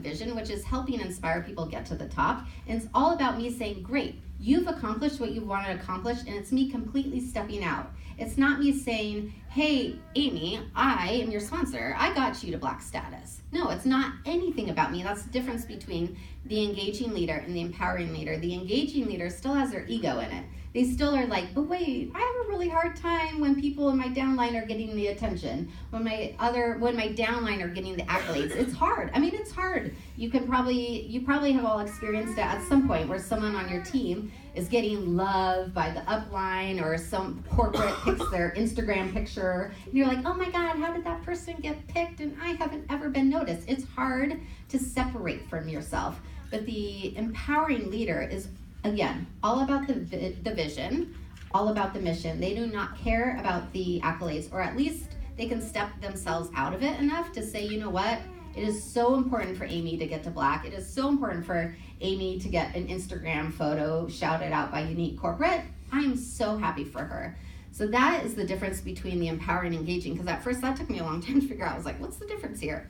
vision, which is helping inspire people get to the top. And it's all about me saying, great, you've accomplished what you wanted to accomplish, and it's me completely stepping out. It's not me saying, hey, Amy, I am your sponsor. I got you to Black status. No, it's not anything about me. That's the difference between the engaging leader and the empowering leader. The engaging leader still has their ego in it. They still are like, but wait, I have a really hard time when people in my downline are getting the attention, when my downline are getting the accolades. It's hard. I mean, it's hard. You probably have all experienced it at some point where someone on your team is getting loved by the upline, or some corporate picks their Instagram picture, and you're like, oh my God, how did that person get picked? And I haven't ever been noticed. It's hard to separate from yourself. But the empowering leader is, again, all about the vision, all about the mission. They do not care about the accolades, or at least they can step themselves out of it enough to say, you know what? It is so important for Amy to get to Black. It is so important for Amy to get an Instagram photo shouted out by Unique Corporate. I'm so happy for her. So that is the difference between the empowering and engaging, because at first that took me a long time to figure out. I was like, what's the difference here?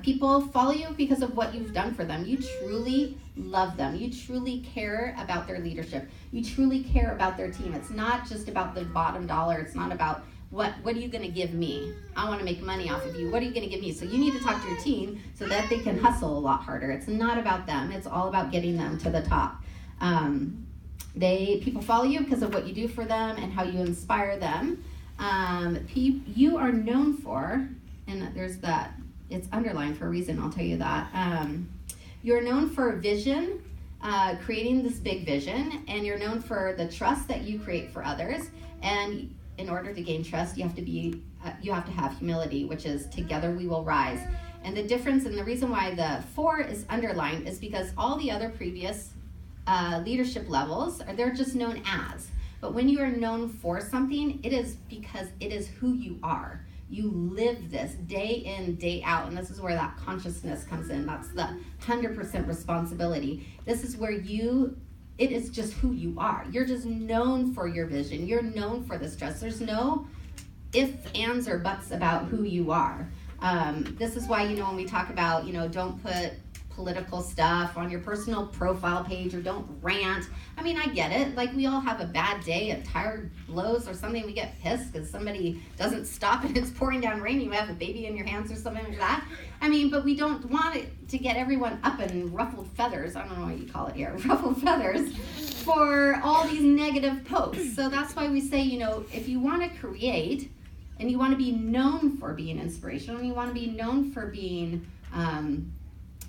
People follow you because of what you've done for them. You truly love them. You truly care about their leadership. You truly care about their team. It's not just about the bottom dollar. It's not about what are you going to give me? I want to make money off of you. What are you going to give me? So you need to talk to your team so that they can hustle a lot harder. It's not about them. It's all about getting them to the top. People follow you because of what you do for them and how you inspire them. You are known for, and there's that, it's underlined for a reason, I'll tell you that. You're known for vision, creating this big vision, and you're known for the trust that you create for others. And in order to gain trust, you have to have humility, which is together we will rise. And the difference, and the reason why the 4 is underlined, is because all the other previous leadership levels, they're just known as. But when you are known for something, it is because it is who you are. You live this day in, day out, and this is where that consciousness comes in. That's the 100% responsibility. This is where it is just who you are. You're just known for your vision. You're known for this trust. There's no ifs, ands, or buts about who you are. This is why, when we talk about, don't put political stuff on your personal profile page, or don't rant. I mean, I get it. Like, we all have a bad day, a tire blows or something. We get pissed because somebody doesn't stop and it's pouring down rain. You have a baby in your hands or something like that. I mean, but we don't want it to get everyone up in ruffled feathers. I don't know what you call it here. Ruffled feathers for all these negative posts. So that's why we say, if you want to create and you want to be known for being inspirational, and you want to be known for being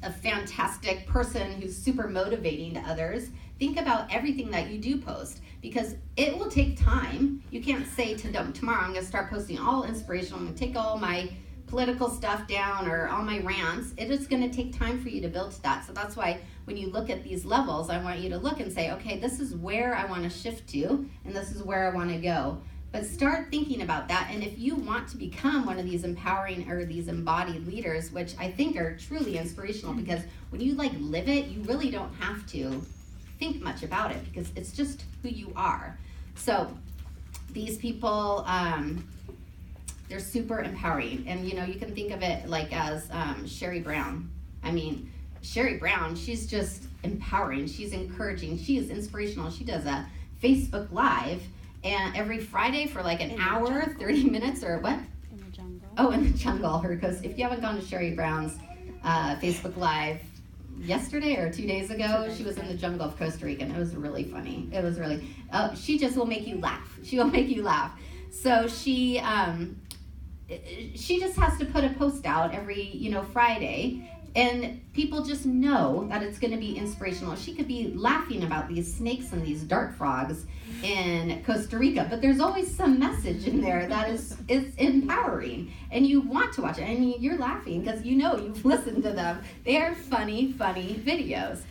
a fantastic person who's super motivating to others, think about everything that you do post, because it will take time. You can't say tomorrow I'm going to start posting all inspirational, I'm going to take all my political stuff down or all my rants. It is going to take time for you to build to that. So that's why when you look at these levels, I want you to look and say, okay, this is where I want to shift to, and this is where I want to go. But start thinking about that. And if you want to become one of these empowering or these embodied leaders, which I think are truly inspirational, because when you live it, you really don't have to think much about it, because it's just who you are. So these people, they're super empowering. And you can think of it as Sherry Brown. I mean, Sherry Brown, she's just empowering. She's encouraging. She is inspirational. She does a Facebook Live, and every Friday for an hour, 30 minutes, or what? In the jungle. Oh, in the jungle. Because if you haven't gone to Sherry Brown's Facebook Live yesterday or 2 days ago, she was in the jungle of Costa Rica, and it was really funny. It was really, she just will make you laugh. She will make you laugh. So she just has to put a post out every, Friday, and people just know that it's going to be inspirational. She could be laughing about these snakes and these dart frogs in Costa Rica, but there's always some message in there that is empowering, and you want to watch it. I mean, you're laughing because you've listened to them. They are funny videos.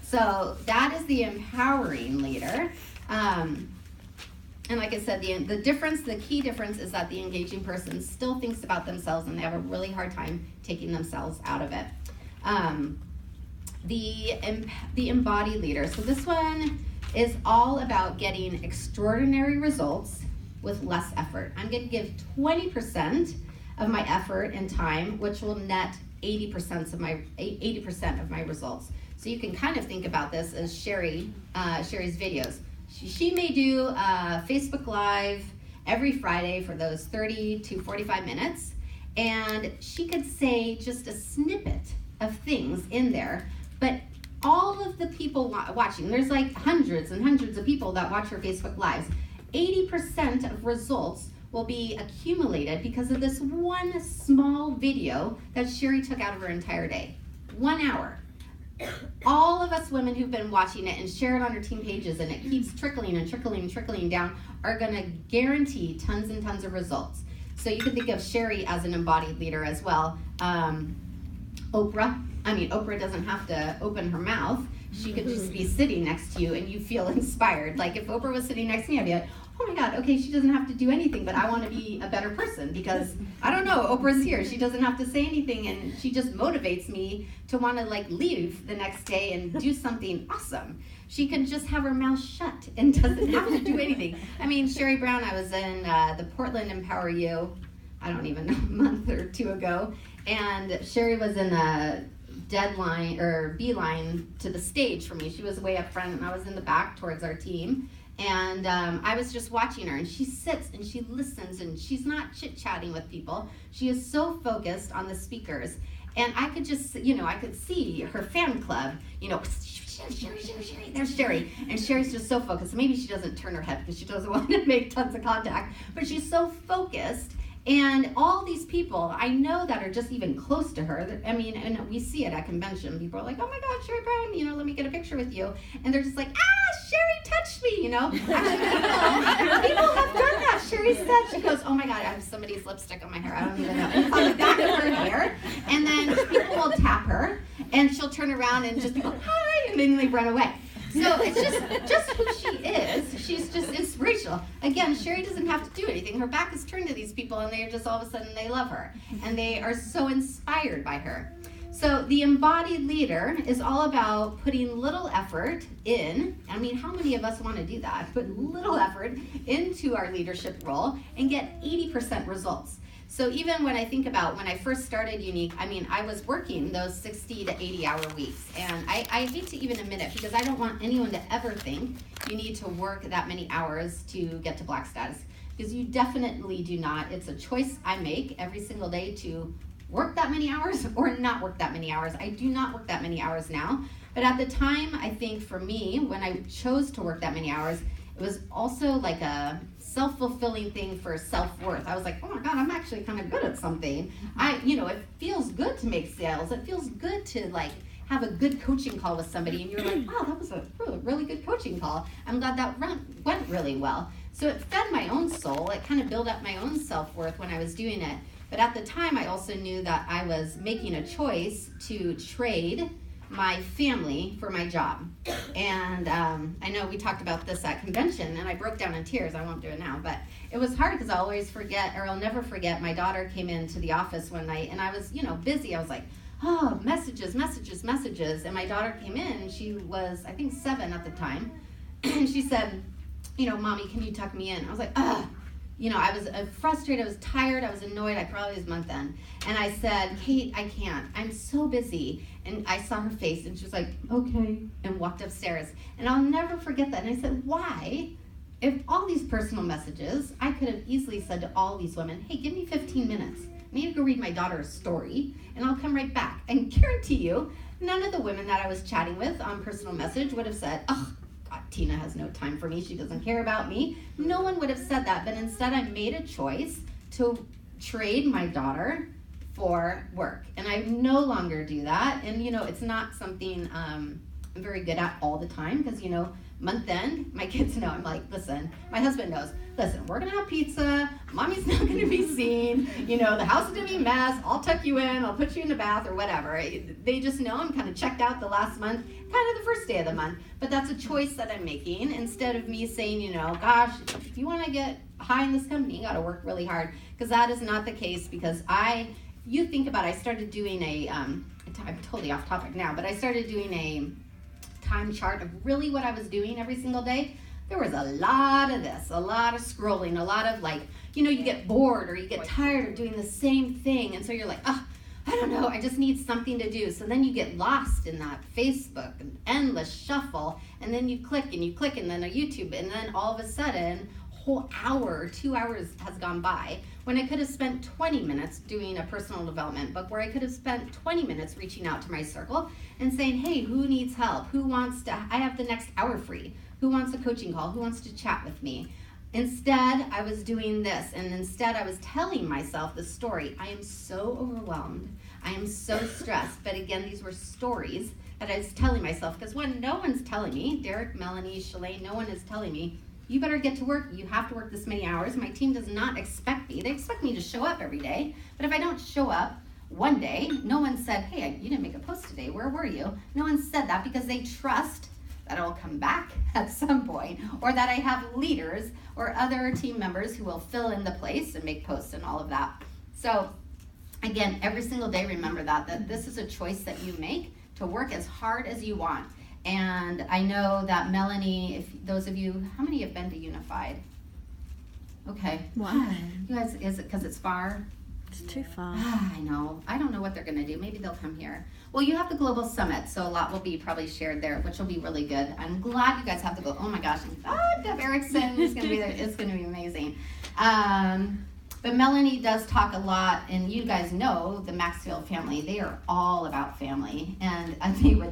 So that is the empowering leader. And like I said, the key difference is that the engaging person still thinks about themselves, and they have a really hard time taking themselves out of it. The embodied leader. So this one is all about getting extraordinary results with less effort. I'm going to give 20% of my effort and time, which will net 80% of my results. So you can kind of think about this as Sherry's videos. She may do Facebook Live every Friday for those 30 to 45 minutes, and she could say just a snippet of things in there, but all of the people watching, there's like hundreds and hundreds of people that watch her Facebook Lives, 80% of results will be accumulated because of this one small video that Sherry took out of her entire day. 1 hour. All of us women who've been watching it and share it on our team pages, and it keeps trickling and trickling and trickling down, are going to guarantee tons and tons of results. So you can think of Sherry as an embodied leader as well. Oprah doesn't have to open her mouth. She could just be sitting next to you and you feel inspired. Like if Oprah was sitting next to me, I'd be like, oh my God, okay, she doesn't have to do anything, but I want to be a better person because, I don't know, Oprah's here. She doesn't have to say anything, and she just motivates me to want to like leave the next day and do something awesome. She can just have her mouth shut and doesn't have to do anything. I mean, Sherry Brown, I was in the Portland Empower You, I don't even know, a month or two ago, and Sherry was in the deadline or beeline to the stage for me. She was way up front and I was in the back towards our team. And I was just watching her, and she sits and she listens, and she's not chit-chatting with people. She is so focused on the speakers. And I could just, I could see her fan club, Sherry, there's Sherry. And Sherry's just so focused. Maybe she doesn't turn her head because she doesn't want to make tons of contact, but she's so focused. And all these people, I know that are just even close to her. I mean, and we see it at convention. People are like, oh my God, Sherry Brown, let me get a picture with you. And they're just like, Sherry touched me, Actually, people have done that. Sherry said, she goes, oh my God, I have somebody's lipstick on my hair. I don't even know. And on the back of her hair. And then people will tap her, and she'll turn around and just go, hi, and then they run away. So it's just who she is. She's just inspirational. Again, Sherry doesn't have to do anything. Her back is turned to these people, and they are just all of a sudden, they love her. And they are so inspired by her. So the embodied leader is all about putting little effort in. I mean, how many of us want to do that? Put little effort into our leadership role and get 80% results. So even when I think about when I first started Unique, I was working those 60 to 80 hour weeks. And I hate to even admit it because I don't want anyone to ever think you need to work that many hours to get to Black status. Because you definitely do not. It's a choice I make every single day to work that many hours or not work that many hours. I do not work that many hours now. But at the time, I think for me, when I chose to work that many hours, it was also like a self-fulfilling thing for self-worth. I was like, oh my God, I'm actually kind of good at something. It feels good to make sales. It feels good to like have a good coaching call with somebody, and you're like, wow, that was a really good coaching call. I'm glad that went really well. So it fed my own soul. It kind of built up my own self-worth when I was doing it. But at the time, I also knew that I was making a choice to trade my family for my job. And I know we talked about this at convention, and I broke down in tears. I won't do it now, but it was hard because I'll never forget, my daughter came into the office one night, and I was, busy. I was like, oh, messages. And my daughter came in, and she was, I think, 7 at the time. And she said, Mommy, can you tuck me in? I was like, ugh. I was frustrated, I was tired, I was annoyed, I probably was month end. And I said, Kate, I can't, I'm so busy. And I saw her face, and she was like, okay, and walked upstairs. And I'll never forget that. And I said, why? If all these personal messages, I could have easily said to all these women, hey, give me 15 minutes. I need to go read my daughter's story, and I'll come right back. And guarantee you, none of the women that I was chatting with on personal message would have said, oh, God, Tina has no time for me. She doesn't care about me. No one would have said that, but instead I made a choice to trade my daughter for work. And I no longer do that. And, it's not something I'm very good at all the time because, month end, my kids know. I'm like, listen, my husband knows. Listen, we're going to have pizza. Mommy's not going to be seen. The house is going to be a mess. I'll tuck you in. I'll put you in the bath or whatever. They just know I'm kind of checked out the last month, kind of the first day of the month. But that's a choice that I'm making instead of me saying, gosh, if you want to get high in this company, you got to work really hard. Because that is not the case because you think about it, I started doing I'm totally off topic now, but I started doing a time chart of really what I was doing every single day. There was a lot of this, a lot of scrolling, a lot of you get bored or you get tired of doing the same thing. And so you're like, oh, I don't know, I just need something to do. So then you get lost in that Facebook and endless shuffle, and then you click, and then a YouTube, and then all of a sudden, whole hour, 2 hours has gone by when I could have spent 20 minutes doing a personal development book, where I could have spent 20 minutes reaching out to my circle and saying, hey, who needs help? Who wants to, I have the next hour free. Who wants a coaching call? Who wants to chat with me? Instead, I was doing this, and instead I was telling myself the story. I am so overwhelmed. I am so stressed. But again, these were stories that I was telling myself, because when no one's telling me, Derek, Melanie, Shalane, no one is telling me, you better get to work. You have to work this many hours. My team does not expect me. They expect me to show up every day. But if I don't show up one day, no one said, hey, you didn't make a post today. Where were you? No one said that, because they trust that I'll come back at some point, or that I have leaders or other team members who will fill in the place and make posts and all of that. So again, every single day, remember that this is a choice that you make to work as hard as you want. And I know that Melanie, if those of you, how many have been to Unified? Okay. One. You guys, is it because it's far? It's too far. I know. I don't know what they're going to do. Maybe they'll come here. Well, you have the Global Summit, so a lot will be probably shared there, which will be really good. I'm glad you guys have to go. Oh my gosh. Deb Erickson is going to be there. It's going to be amazing. But Melanie does talk a lot, and you guys know the Maxfield family. They are all about family. And I think with